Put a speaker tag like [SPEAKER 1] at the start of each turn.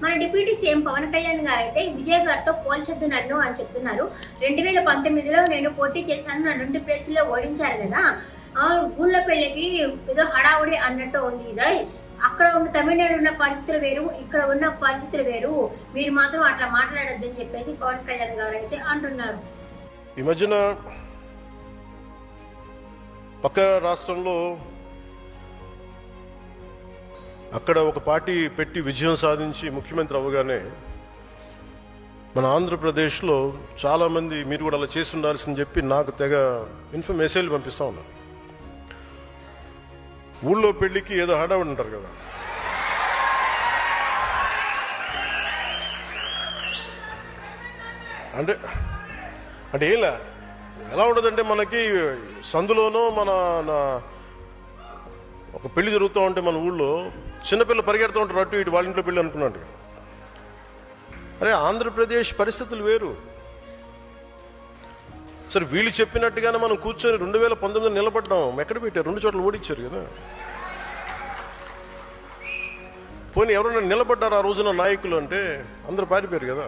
[SPEAKER 1] మన deputy CM Pawan Kalyan గారు అయితే విజయ్ గారితో పోల్చొద్దు నన్ను అని చెప్తున్నారు. 2019లో నేను పోటీ చేశాను, నా 2 ప్లేసుల్లో ఓడించారు కదా, ఊళ్ళో పెళ్ళికి ఏదో హడావుడి అన్నట్టు ఉంది ఇదే. అక్కడ ఉన్న తమిళనాడు ఉన్న పరిస్థితులు వేరు, ఇక్కడ ఉన్న పరిస్థితులు వేరు, మీరు మాత్రం అట్లా మాట్లాడొద్దని చెప్పేసి పవన్ కళ్యాణ్ గారు అయితే అంటున్నారు.
[SPEAKER 2] ఈ మధ్యన పక్క రాష్ట్రంలో అక్కడ ఒక పార్టీ పెట్టి విజయం సాధించి ముఖ్యమంత్రి అవ్వగానే మన ఆంధ్రప్రదేశ్లో చాలామంది మీరు కూడా అలా చేసి ఉండాల్సిందని చెప్పి నాకు తెగ మెసేజ్లు పంపిస్తూ ఉన్నారు. ఊళ్ళో పెళ్ళికి ఏదో హడావుడి ఉంటారు కదా, అంటే అంటే ఎలా ఉండదంటే మనకి సందులోనో మన ఒక పెళ్లి జరుగుతూ ఉంటే మన ఊళ్ళో చిన్నపిల్లలు పరిగెడుతూ ఉంటారు అటు ఇటు, వాళ్ళ ఇంట్లో పెళ్ళి అనుకున్నాడు. అరే ఆంధ్రప్రదేశ్ పరిస్థితులు వేరు. సరే వీళ్ళు చెప్పినట్టుగానే మనం కూర్చొని 2019 నిలబడ్డాం, ఎక్కడ పెట్టారు? 2 చోట్ల ఓడించారు కదా. పోనీ ఎవరైనా నిలబడ్డారు ఆ రోజున నాయకులు అంటే అందరూ పారిపోయారు కదా.